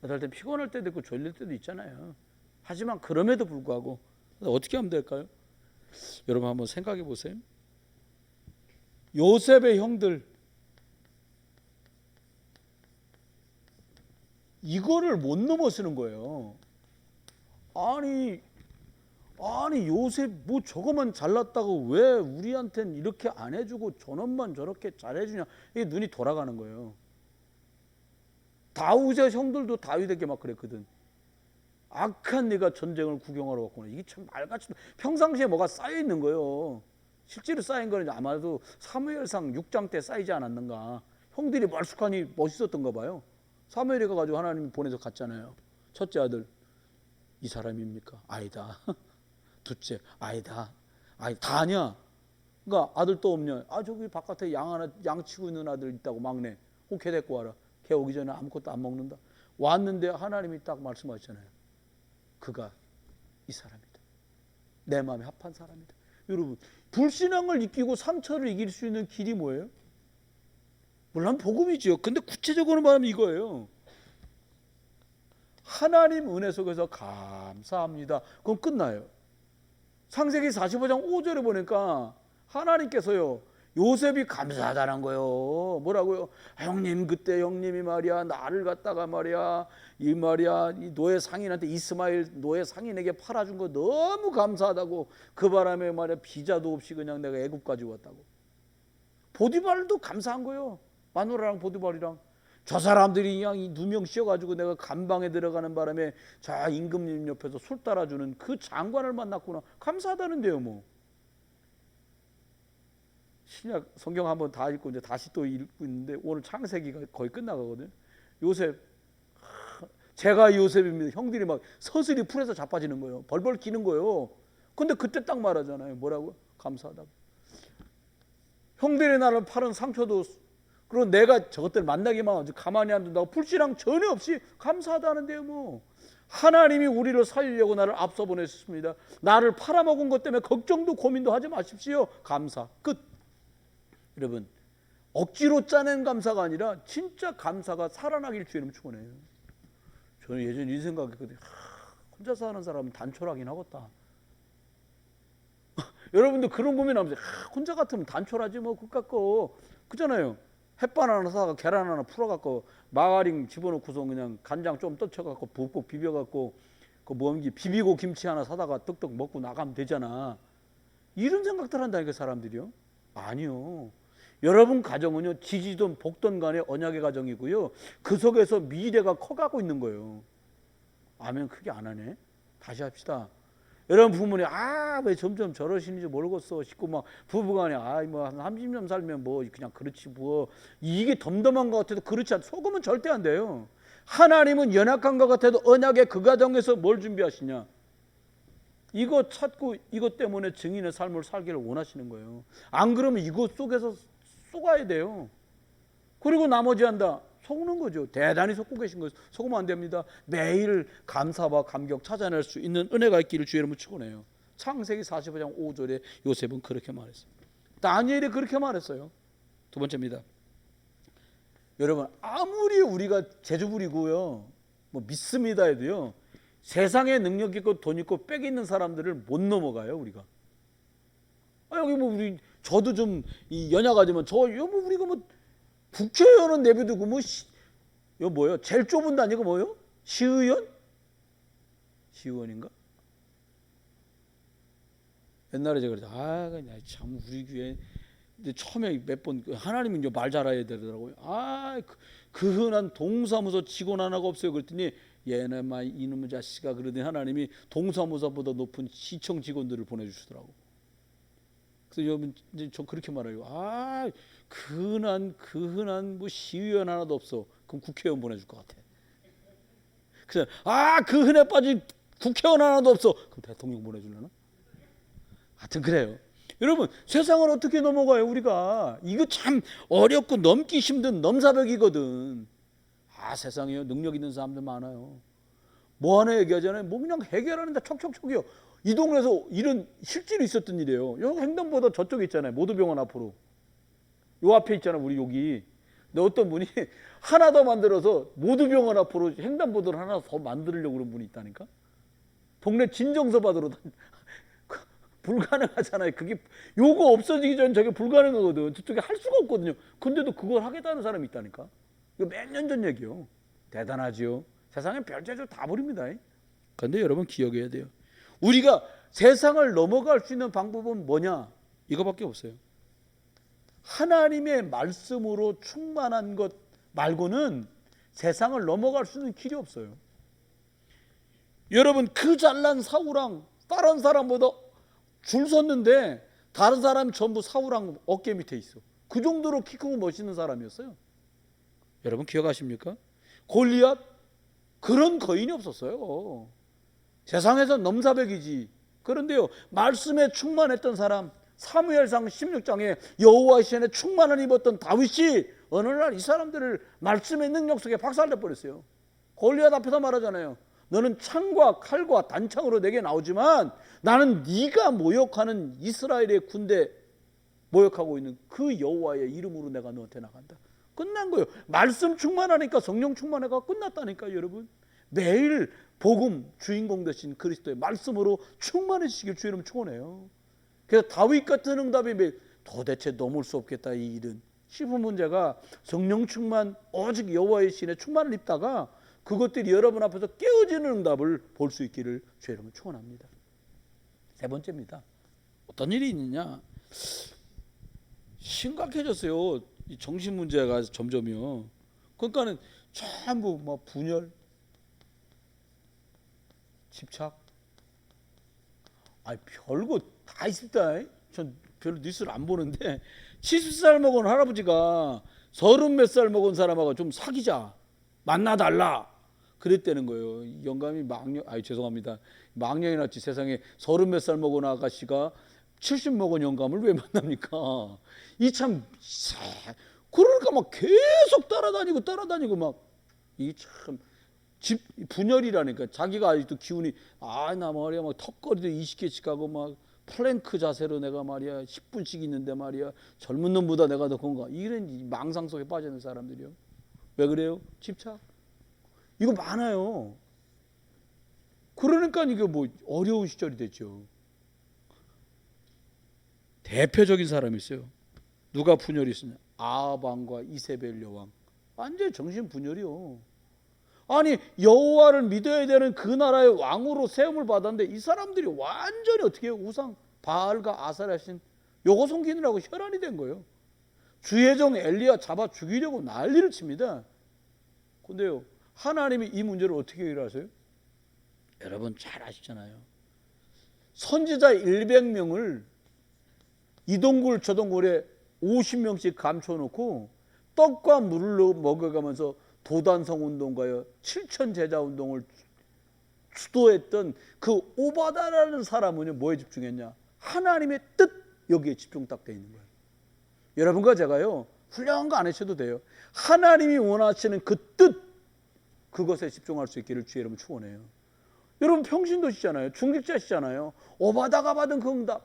어떨 때 피곤할 때도 있고 졸릴 때도 있잖아요. 하지만 그럼에도 불구하고 어떻게 하면 될까요? 여러분 한번 생각해 보세요. 요셉의 형들, 이거를 못 넘어서는 거예요. 아니 아니 요셉 뭐 저거만 잘났다고 왜 우리한테는 이렇게 안 해주고 저놈만 저렇게 잘해주냐. 이게 눈이 돌아가는 거예요. 다윗의 형들도 다윗에게 막 그랬거든. 악한 네가 전쟁을 구경하러 왔구나. 이게 참 말같이 평상시에 뭐가 쌓여 있는 거예요. 실제로 쌓인 거는 아마도 사무엘상 6장 때 쌓이지 않았는가. 형들이 말쑥하니 멋있었던가 봐요. 사무엘이 가가지고 하나님 보내서 갔잖아요. 첫째 아들 이 사람입니까? 아니다. 둘째 아니다. 아니 다 아니야. 그러니까 아들 또 없냐? 아 저기 바깥에 양 치고 있는 아들 있다고 막내. 걔 데리고 와라. 걔 오기 전에 아무것도 안 먹는다. 왔는데 하나님이 딱 말씀하셨잖아요. 그가 이 사람이다. 내 마음에 합한 사람이다. 여러분 불신앙을 이기고 상처를 이길 수 있는 길이 뭐예요? 물론 복음이죠. 근데 구체적으로 말하면 이거예요. 하나님 은혜 속에서 감사합니다. 그럼 끝나요. 창세기 45장 5절에 보니까 하나님께서요 요셉이 감사하다는 거예요. 뭐라고요? 형님 그때 형님이 말이야 나를 갖다가 말이야 이 노예 상인한테 이스마엘 노예 상인에게 팔아준 거 너무 감사하다고. 그 바람에 말이야 비자도 없이 그냥 내가 애굽까지 왔다고. 보디발도 감사한 거예요. 마누라랑 보디발이랑. 저 사람들이 그냥 누명 씌워가지고 내가 감방에 들어가는 바람에 자 임금님 옆에서 술 따라주는 그 장관을 만났구나. 감사하다는데요 뭐. 신약 성경 한번 다 읽고 이제 다시 또 읽고 있는데 오늘 창세기가 거의 끝나가거든요. 요셉, 제가 요셉입니다. 형들이 막 서슬이 풀에서 자빠지는 거예요. 벌벌 기는 거예요. 근데 그때 딱 말하잖아요. 뭐라고? 감사하다고. 형들이 나를 팔은 상처도 그리고 내가 저것들 만나기만 하지 가만히 안 둔다고 불신앙 전혀 없이 감사하다는데요 뭐. 하나님이 우리를 살리려고 나를 앞서 보내셨습니다. 나를 팔아먹은 것 때문에 걱정도 고민도 하지 마십시오. 감사 끝. 여러분 억지로 짜낸 감사가 아니라 진짜 감사가 살아나길 주님은 축원해요. 저는 예전에 이 생각했거든요. 혼자 사는 사람은 단촐하긴 하겠다. 여러분도 그런 고민하면서 혼자 같으면 단촐하지 뭐 그 갖고 그잖아요. 햇반 하나 사가 계란 하나 풀어갖고 마가린 집어넣고서 그냥 간장 좀 떠쳐갖고 붓고 비벼갖고 그 뭔지 비비고 김치 하나 사다가 떡떡 먹고 나가면 되잖아. 이런 생각들 한다니까 사람들이요. 아니요. 여러분 가정은요 지지든 볶든 간에 언약의 가정이고요. 그 속에서 미래가 커가고 있는 거예요. 아멘. 크게 안 하네. 다시 합시다. 여러분 부모님 왜 점점 저러시는지 모르겠어 싶고 막 부부간에 뭐 한 30년 살면 뭐 그냥 그렇지 뭐 이게 덤덤한 것 같아도 그렇지 않아. 속으면 절대 안 돼요. 하나님은 연약한 것 같아도 언약의 그 가정에서 뭘 준비하시냐. 이거 찾고 이것 때문에 증인의 삶을 살기를 원하시는 거예요. 안 그러면 이것 속에서 속아야 돼요. 그리고 나머지 한다. 속는 거죠. 대단히 속고 계신 거예요. 속으면 안 됩니다. 매일 감사와 감격 찾아낼 수 있는 은혜가 있기를 주의 이름으로 축원해요. 창세기 45장 5절에 요셉은 그렇게 말했습니다. 다니엘이 그렇게 말했어요. 두 번째입니다. 여러분 아무리 우리가 재주 부리고요 뭐 믿습니다 해도요 세상에 능력 있고 돈 있고 빽 있는 사람들을 못 넘어가요 우리가. 여기 뭐 우리 저도 좀 연약하지만 뭐 우리가 뭐 국회의원은 내비두고 이거 뭐예요? 제일 좁은 단위가 뭐예요? 시의원? 시의원인가? 옛날에 제가 그랬죠. 참 우리 교회 처음에 몇 번 하나님은 이제 말 잘해야 되더라고요. 그 흔한 동사무소 직원 하나가 없어요. 그랬더니 얘네마 이놈의 자식아 그러더니 하나님이 동사무소보다 높은 시청 직원들을 보내주시더라고. 그래서 여러분 이제 저 그렇게 말해요. 그 흔한 뭐 시의원 하나도 없어. 그럼 국회의원 보내줄 것 같아. 그래서 그 흔해 빠진 국회의원 하나도 없어. 그럼 대통령 보내주려나? 하여튼 그래요. 여러분 세상을 어떻게 넘어가요 우리가. 이거 참 어렵고 넘기 힘든 넘사벽이거든. 세상에요 능력 있는 사람들 많아요. 뭐 하나 얘기하잖아요. 뭐 그냥 해결하는데 척척척이요. 이 동네에서 이런 실제로 있었던 일이에요. 여기 횡단보도 저쪽에 있잖아요. 모두병원 앞으로. 요 앞에 있잖아요. 우리 여기. 근데 어떤 분이 하나 더 만들어서 모두병원 앞으로 횡단보도를 하나 더 만들려고 그런 분이 있다니까. 동네 진정서 받으러 불가능하잖아요. 그게 요거 없어지기 전 저게 불가능하거든. 저쪽에 할 수가 없거든요. 근데도 그걸 하겠다는 사람이 있다니까. 이거 몇 년 전 얘기요. 대단하지요. 세상에 별재주 다 부립니다. 근데 여러분 기억해야 돼요. 우리가 세상을 넘어갈 수 있는 방법은 뭐냐? 이거밖에 없어요. 하나님의 말씀으로 충만한 것 말고는 세상을 넘어갈 수 있는 길이 없어요. 여러분, 그 잘난 사울왕 다른 사람보다 줄 섰는데 다른 사람이 전부 사울왕 어깨 밑에 있어. 그 정도로 키 크고 멋있는 사람이었어요. 여러분 기억하십니까? 골리앗 그런 거인이 없었어요. 세상에서 넘사벽이지. 그런데요, 말씀에 충만했던 사람, 사무엘상 16장에 여호와의 시에 충만을 입었던 다윗이 어느 날 이 사람들을 말씀의 능력 속에 박살내 버렸어요. 골리앗 앞에서 말하잖아요. 너는 창과 칼과 단창으로 내게 나오지만 나는 네가 모욕하는 이스라엘의 군대 모욕하고 있는 그 여호와의 이름으로 내가 너한테 나간다. 끝난 거예요. 말씀 충만하니까 성령 충만해가 끝났다니까. 여러분, 매일 복음 주인공 되신 그리스도의 말씀으로 충만해지시길 주의 이름 축원해요. 그래서 다윗 같은 응답이 도대체 넘을 수 없겠다 이 일은 싶은 문제가 성령 충만 오직 여호와의 신에 충만을 입다가 그것들이 여러분 앞에서 깨어지는 응답을 볼 수 있기를 주의 이름으로 축원합니다. 세 번째입니다. 어떤 일이 있느냐? 심각해졌어요. 이 정신 문제가 점점요. 그러니까는 전부 뭐 분열, 집착, 별거 다 있습니다. 전 별로 뉴스를 안 보는데 70살 먹은 할아버지가 30 몇 살 먹은 사람하고 좀 사귀자, 만나달라 그랬다는 거예요. 영감이 망령, 죄송합니다. 망령이 났지. 세상에 30 몇 살 먹은 아가씨가 70 먹은 영감을 왜 만납니까? 이 참, 그러니까 막 계속 따라다니고 막 이게 참 분열이라니까. 자기가 아직도 기운이 나 말이야 막 턱걸이도 20개씩 하고 막 플랭크 자세로 내가 말이야 10분씩 있는데 말이야 젊은 놈보다 내가 더 건강. 이런 망상 속에 빠져 있는 사람들이요. 왜 그래요? 집착. 이거 많아요. 그러니까 이게 뭐 어려운 시절이 됐죠. 대표적인 사람이 있어요. 누가 분열이 있으냐? 아합왕과 이세벨 여왕. 완전 정신 분열이요. 아니 여호와를 믿어야 되는 그 나라의 왕으로 세움을 받았는데 이 사람들이 완전히 어떻게 해요? 우상 바알과 아사랴신 요거 섬기느라고 혈안이 된 거예요. 주의 종 엘리야 잡아 죽이려고 난리를 칩니다. 근데요, 하나님이 이 문제를 어떻게 해결하세요? 여러분 잘 아시잖아요. 선지자 100명을 이동굴 저동굴에 50명씩 감춰놓고 떡과 물을 먹어가면서 도단성 운동가요 7천 제자 운동을 주도했던 그 오바다라는 사람은 뭐에 집중했냐? 하나님의 뜻 여기에 집중 딱 돼 있는 거예요. 여러분과 제가요 훌륭한 거 안 하셔도 돼요. 하나님이 원하시는 그 뜻 그것에 집중할 수 있기를 주의 이름으로 축원해요. 여러분 평신도시잖아요. 중직자시잖아요. 오바다가 받은 그 응답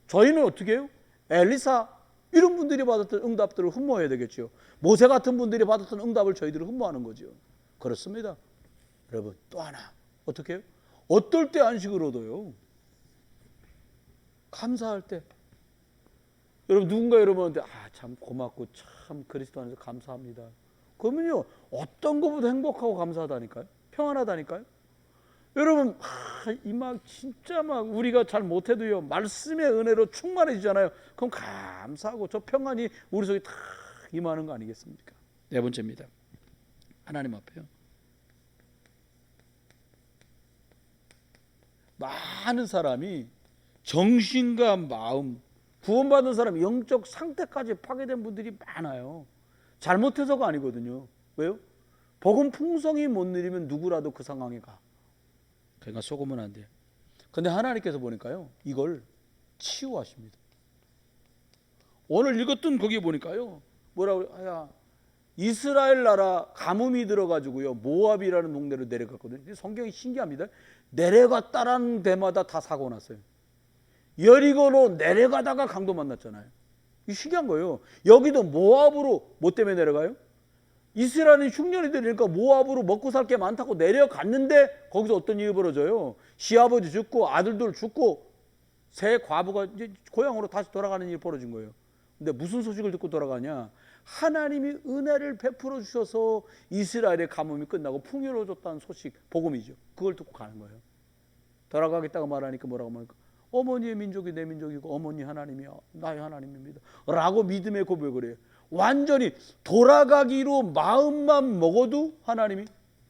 저희는 어떻게 해요? 엘리사 이런 분들이 받았던 응답들을 흠모해야 되겠죠. 모세 같은 분들이 받았던 응답을 저희들은 흠모하는 거죠. 그렇습니다. 여러분 또 하나 어떻게 해요? 어떨 때 안식을 얻어요? 감사할 때. 여러분 누군가 여러분한테 참 고맙고 참 그리스도 안에서 감사합니다. 그러면요 어떤 것보다 행복하고 감사하다니까요. 평안하다니까요. 여러분 이 막 진짜 막 우리가 잘 못해도요 말씀의 은혜로 충만해지잖아요. 그럼 감사하고 저 평안이 우리 속에 다 임하는 거 아니겠습니까? 네 번째입니다. 하나님 앞에요. 많은 사람이 정신과 마음 구원받은 사람 영적 상태까지 파괴된 분들이 많아요. 잘못해서가 아니거든요. 왜요? 복음 풍성히 못 누리면 누구라도 그 상황에 가. 그러니까 속으면 안 돼요. 근데 하나님께서 보니까요 이걸 치유하십니다. 오늘 읽었던 거기 보니까요 뭐라고 이스라엘 나라 가뭄이 들어가지고요 모압이라는 동네로 내려갔거든요. 성경이 신기합니다. 내려갔다라는 데마다 다 사고 났어요. 여리고로 내려가다가 강도 만났잖아요. 이 신기한 거예요. 여기도 모압으로 뭐 때문에 내려가요? 이스라엘은 흉년이 되니까 모압으로 먹고 살 게 많다고 내려갔는데 거기서 어떤 일이 벌어져요? 시아버지 죽고 아들들 죽고 새 과부가 이제 고향으로 다시 돌아가는 일이 벌어진 거예요. 근데 무슨 소식을 듣고 돌아가냐? 하나님이 은혜를 베풀어 주셔서 이스라엘의 가뭄이 끝나고 풍요로워졌다는 소식, 복음이죠. 그걸 듣고 가는 거예요. 돌아가겠다고 말하니까 뭐라고 말할까? 어머니의 민족이 내 민족이고 어머니 하나님이 나의 하나님입니다 라고 믿음의 고백을 해요. 완전히 돌아가기로 마음만 먹어도 하나님이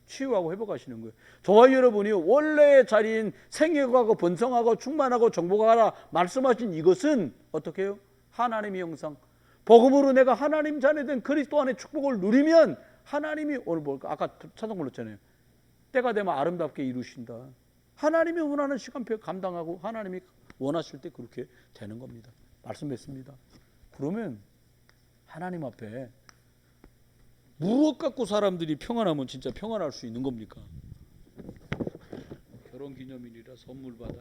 치유하고 회복하시는 거예요. 저와 여러분이 원래의 자리인 생육하고 번성하고 충만하고 정복하라 말씀하신 이것은 어떻게 해요? 하나님의 형상, 복음으로 내가 하나님 자녀된 그리스도 안에 축복을 누리면 하나님이 오늘 뭘까? 아까 찬송 불렀잖아요. 때가 되면 아름답게 이루신다. 하나님이 원하는 시간표 감당하고 하나님이 원하실 때 그렇게 되는 겁니다. 말씀 뵙습니다. 그러면 하나님 앞에 무엇 갖고 사람들이 평안하면 진짜 평안할 수 있는 겁니까? 결혼기념일이라 선물 받아,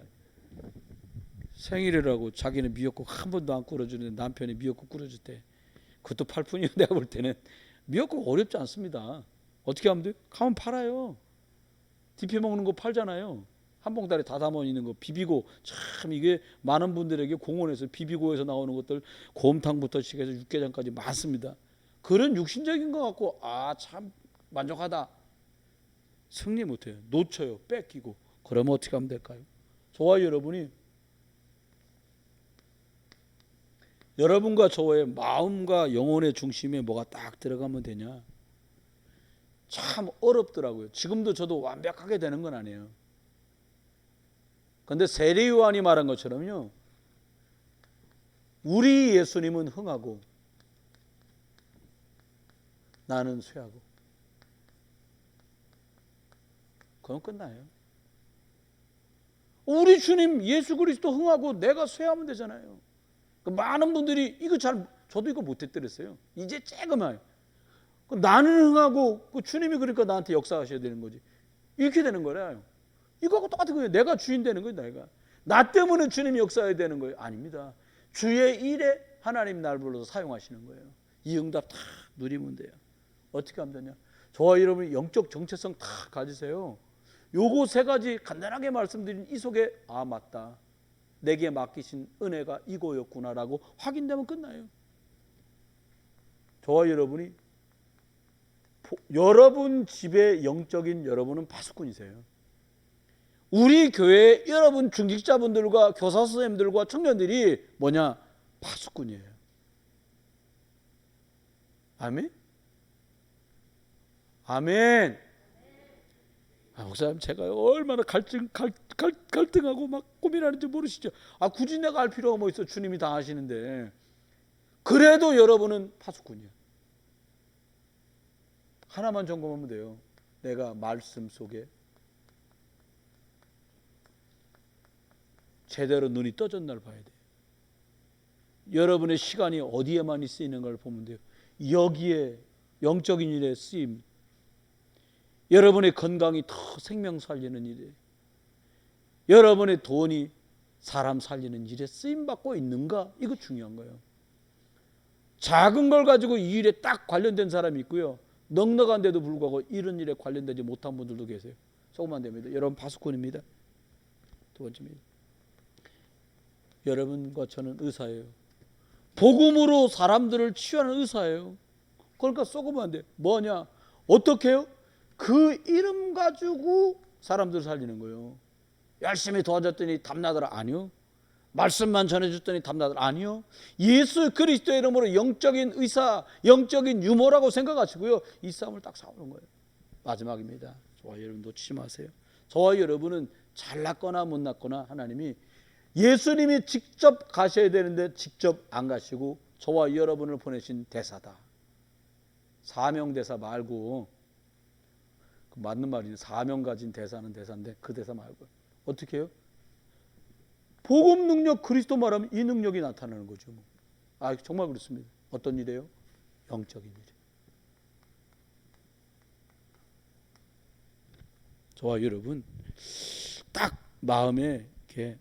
생일이라고 자기는 미역국 한 번도 안 끓여주는데 남편이 미역국 끓여줄 때 그것도 팔뿐이요. 내가 볼 때는 미역국 어렵지 않습니다. 어떻게 하면 돼요? 가면 팔아요. 디피 먹는 거 팔잖아요. 한 봉다리 다 담아 있는 거 비비고, 참 이게 많은 분들에게 공원에서 비비고에서 나오는 것들 곰탕부터 시작해서 육개장까지 많습니다. 그런 육신적인 거 갖고 참 만족하다 승리 못해요. 놓쳐요. 뺏기고. 그러면 어떻게 하면 될까요? 저와 여러분이, 여러분과 저의 마음과 영혼의 중심에 뭐가 딱 들어가면 되냐? 참 어렵더라고요. 지금도 저도 완벽하게 되는 건 아니에요. 그런데 세례 요한이 말한 것처럼요, 우리 예수님은 흥하고 나는 쇠하고, 그럼 끝나요. 우리 주님 예수 그리스도 흥하고 내가 쇠하면 되잖아요. 많은 분들이 이거 저도 이거 못했더랬어요. 이제 조금만 나는 흥하고 주님이 그러니까 나한테 역사하셔야 되는 거지. 이렇게 되는 거래요. 이거하고 똑같은 거예요. 내가 주인 되는 거예요. 내가 나 때문에 주님이 역사해야 되는 거예요. 아닙니다. 주의 일에 하나님 날 불러서 사용하시는 거예요. 이 응답 다 누리면 돼요. 어떻게 하면 되냐? 저와 여러분이 영적 정체성 다 가지세요. 요거 세 가지 간단하게 말씀드린 이 속에 맞다, 내게 맡기신 은혜가 이거였구나라고 확인되면 끝나요. 저와 여러분이, 여러분 집의 영적인 여러분은 파수꾼이세요. 우리 교회 여러분 중직자분들과 교사 선생님들과 청년들이 뭐냐? 파수꾼이에요. 아멘? 아멘. 목사님, 제가 얼마나 갈등하고 막 고민하는지 모르시죠? 굳이 내가 알 필요가 뭐 있어? 주님이 다 아시는데. 그래도 여러분은 파수꾼이야. 하나만 점검하면 돼요. 내가 말씀 속에 제대로 눈이 떠진 날 봐야 돼요. 여러분의 시간이 어디에 많이 쓰이는 걸 보면 돼요. 여기에 영적인 일에 쓰임, 여러분의 건강이 더 생명 살리는 일에, 여러분의 돈이 사람 살리는 일에 쓰임받고 있는가? 이거 중요한 거예요. 작은 걸 가지고 이 일에 딱 관련된 사람이 있고요, 넉넉한데도 불구하고 이런 일에 관련되지 못한 분들도 계세요. 조금만 됩니다. 여러분 파수꾼입니다. 두 번째입니다. 여러분과 저는 의사예요. 복음으로 사람들을 치유하는 의사예요. 그러니까 쏘으면 안 돼요. 뭐냐? 어떻게 해요? 그 이름 가지고 사람들을 살리는 거예요. 열심히 도와줬더니 답나더라? 아니요. 말씀만 전해줬더니 답나더라? 아니요. 예수 그리스도의 이름으로 영적인 의사, 영적인 유머라고 생각하시고요, 이 싸움을 딱 싸우는 거예요. 마지막입니다. 저와 여러분 놓치지 마세요. 저와 여러분은 잘났거나 못났거나 하나님이, 예수님이 직접 가셔야 되는데 직접 안 가시고 저와 여러분을 보내신 대사다. 사명대사 말고, 맞는 말이에요. 사명 가진 대사는 대사인데 그 대사 말고 어떻게 해요? 복음 능력, 그리스도 말하면 이 능력이 나타나는 거죠. 정말 그렇습니다. 어떤 일이에요? 영적인 일. 저와 여러분 딱 마음에 이렇게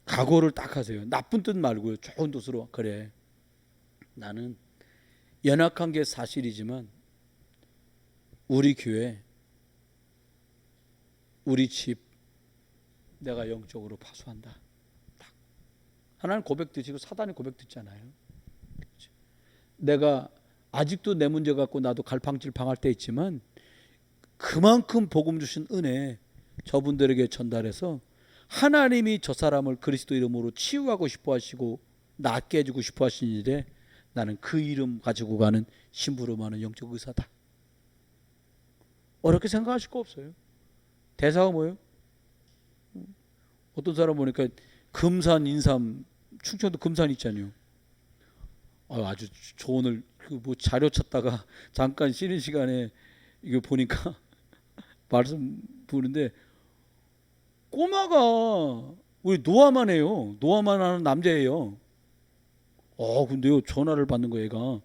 각오를 딱 하세요. 나쁜 뜻 말고요, 좋은 뜻으로. 그래, 나는 연약한 게 사실이지만 우리 교회, 우리 집 내가 영적으로 파수한다. 딱. 하나님 고백 드시고 사단이 고백 듣잖아요. 그렇죠? 내가 아직도 내 문제 갖고 나도 갈팡질팡할 때 있지만 그만큼 복음 주신 은혜 저분들에게 전달해서 하나님이 저 사람을 그리스도 이름으로 치유하고 싶어 하시고 낫게 해주고 싶어 하신 일에 나는 그 이름 가지고 가는 심부름하는 영적 의사다. 어렵게 생각하실 거 없어요. 대사가 뭐예요? 어떤 사람 보니까 금산, 인삼, 충청도 금산 있잖아요. 아주 저 오늘 그 뭐 자료 찾다가 잠깐 쉬는 시간에 이거 보니까 말씀 보는데 꼬마가 우리 노아만 해요. 노아만 하는 남자예요. 근데요 전화를 받는 거 얘가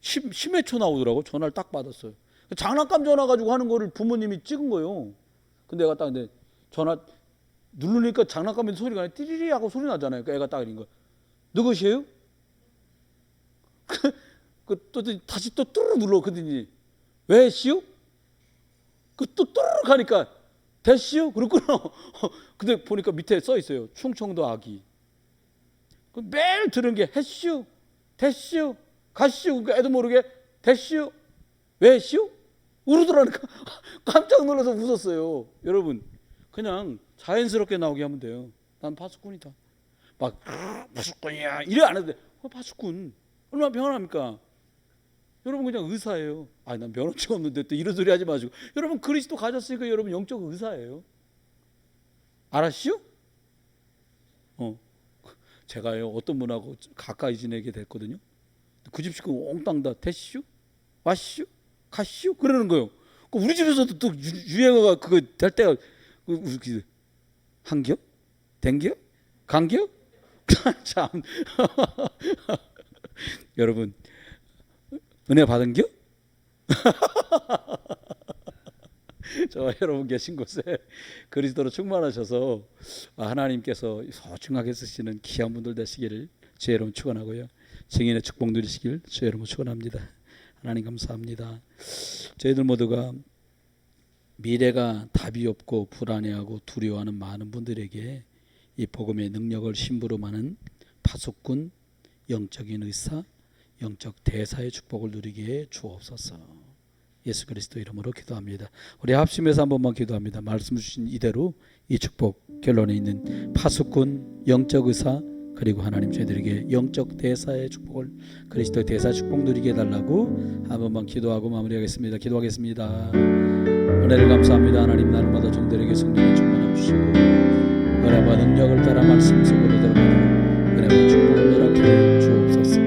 10몇 초 나오더라고. 전화를 딱 받았어요. 장난감 전화 가지고 하는 거를 부모님이 찍은 거예요. 근데 애가 딱 근데 전화 누르니까 장난감에서 소리가 나요. 띠리리 하고 소리 나잖아요. 그러니까 애가 딱 이런 거. 누구시에요? 또 다시 또 뚜루루 눌러. 그러더니 왜 시오? 또 뚜루루 가니까 됐시오? 그렇구나. 근데 보니까 밑에 써 있어요. 충청도 아기. 매일 들은 게 했시오, 됐시오, 갔시오. 그러니까 애도 모르게 됐시오, 왜 시오? 우르더라니까. 깜짝 놀라서 웃었어요. 여러분 그냥 자연스럽게 나오게 하면 돼요. 난 파수꾼이다. 막 파수꾼이야 이래 안 해도 돼. 파수꾼 얼마나 편합니까? 여러분 그냥 의사예요. 난 면허증 없는데 또 이런 소리 하지 마시고. 여러분 그리스도 가졌으니까 여러분 영적 의사예요. 알았시오? 제가요 어떤 분하고 가까이 지내게 됐거든요. 그 집 식구 옹땅 다 됐시오? 왔시오? 갔시오? 그러는 거예요. 우리 집에서도 또 유행어가 그거 될 때가 한겨? 댕겨? 간겨? 참 여러분 은혜 받은겨? 저 여러분 계신 곳에 그리스도로 충만하셔서 하나님께서 소중하게 쓰시는 귀한 분들 되시기를 주 여러분 축원하고요. 증인의 축복 누리시길 주 여러분 축원합니다. 하나님 감사합니다. 저희들 모두가 미래가 답이 없고 불안해하고 두려워하는 많은 분들에게 이 복음의 능력을 심부름하는 파수꾼, 영적인 의사, 영적 대사의 축복을 누리게 주옵소서. 예수 그리스도 이름으로 기도합니다. 우리 합심해서 한 번만 기도합니다. 말씀 주신 이대로 이 축복 결론에 있는 파수꾼, 영적 의사 그리고 하나님 저희들에게 영적 대사의 축복을 그리스도의 대사 축복 누리게 해달라고 한 번만 기도하고 마무리하겠습니다. 기도하겠습니다. 은혜를 감사합니다. 하나님 날마다 종들에게 성령의 충만함 주시고 은혜와 능력을 따라 말씀 속으로 들어가는 은혜와 축복을 허락해 주옵소서.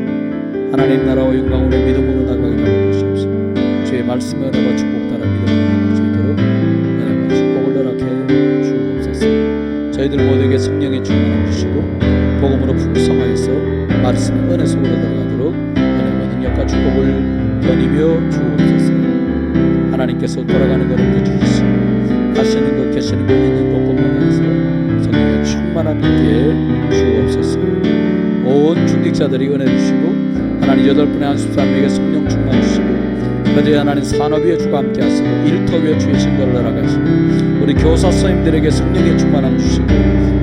하나님 나라와 영광으로 믿음으로 나가게 하여 주시옵소서. 주의 말씀의 은혜와 축복 따라 믿음으로 나갈 수 있도록 은혜와 축복을 허락해 주옵소서. 저희들 모두에게 성령의 충만함 주시고 복음으로 풍성하여서 말씀의 은혜 속으로 들어가도록 은혜와 능력과 축복을 견이며 주옵소서. 하나님께서 돌아가는 것을 주시고 가시는 것 계시는 것 있는 곳곳마다에서 성령의 충만함 있게 주옵소서. 온 중직자들이 은혜 주시고 하나님 8분의 한수사람에게 성령 충만 주시고 그들이 하나님 산업 위에 주가 함께 하시고 일터 위에 주의 신도를 허락하시고 우리 교사 선생님들에게 성령의 충만함 주시고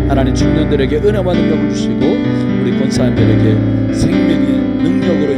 하나님 청년들에게 은혜와 능력을 주시고 우리 권사님들에게 생명의 능력으로